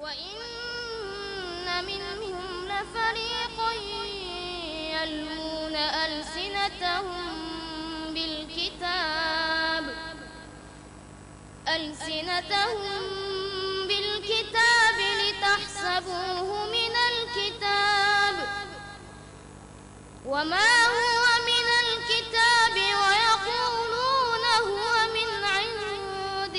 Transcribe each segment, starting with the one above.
وإن منهم لفريقا يلوون ألسنتهم بالكتاب لتحسبوه من الكتاب وما هو من الكتاب ويقولون هو من عند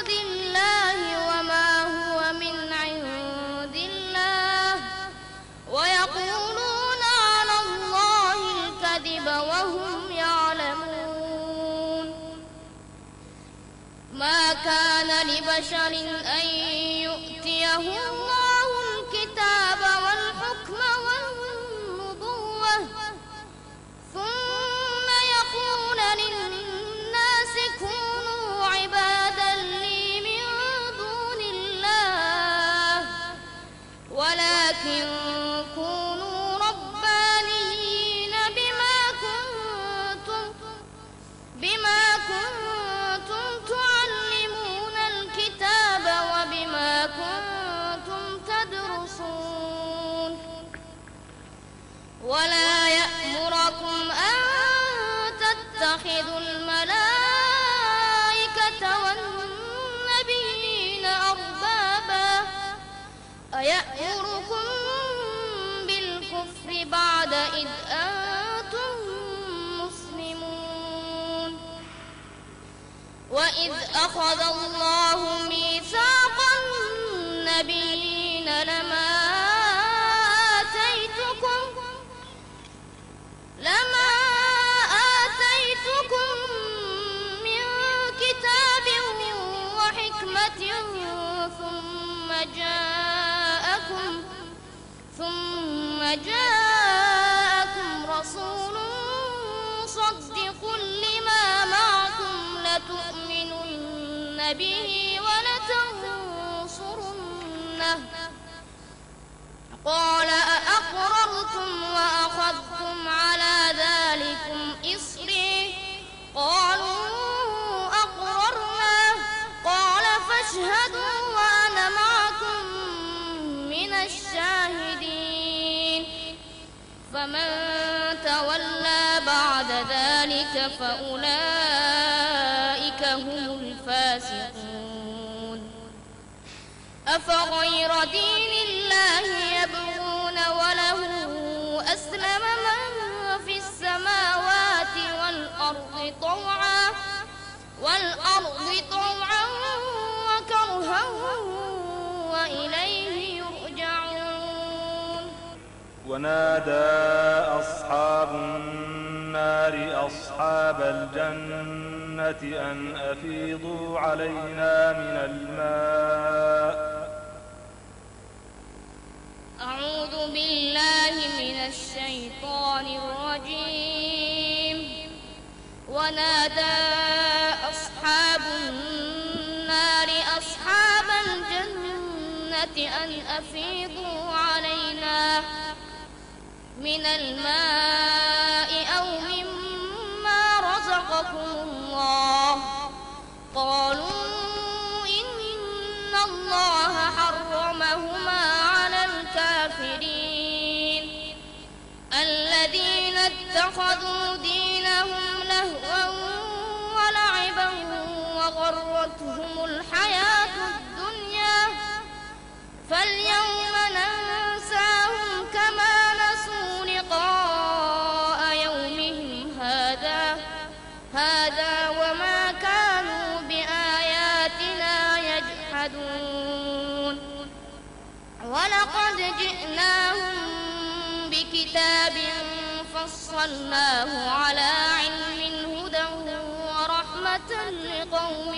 الله وما هو من عند الله ويقولون على الله الكذب وهم يعلمون. ما كان لبشر أن يؤتيه الله الكتاب والحكم والنبوة ثم يقول للناس كونوا عبادا لي من دون الله ولكن كونوا ربانيين بما كنتم تعلمون الكتاب وبما كنتم تدرسون. ولا يأمركم أن تتخذوا الملائكة والنبيين أربابا أيأمركم بالكفر بعد إذ أنتم مسلمون. وإذ أخذ الله ميثاق النبيين لما آتيتكم من كتاب وحكمة ثم جاءكم رسول مصدق لما معكم لتؤمنن به ولتنصرنه قال أأقررتم وأخذتم على ذلكم إصري قالوا أقررنا قال فاشهدوا وأنا معكم من الشاهدين. فمن تولى بعد ذلك فأولئك هم الفاسقون. أفغير دين الله يبغون وله أسلم من في السماوات والأرض طوعا وكرها وإليه يرجعون. ونادى أصحاب النار أصحاب الجنة أن أفيضوا علينا من الماء. أعوذ بالله من الشيطان الرجيم. ونادى أصحاب النار أصحاب الجنة أن أفيضوا علينا من الماء أو مما رزقكم الله قالوا إن الله حرمهما على الكافرين الذين اتخذوا دينهم لهوا ولعبا وغرتهم الحياة الدنيا فاليوم ننساهم كما نسوا لقاء يومهم هذا وما كانوا بآياتنا يجحدون. ولقد جئناهم بكتاب فصلناه على علم هدى ورحمة لقوم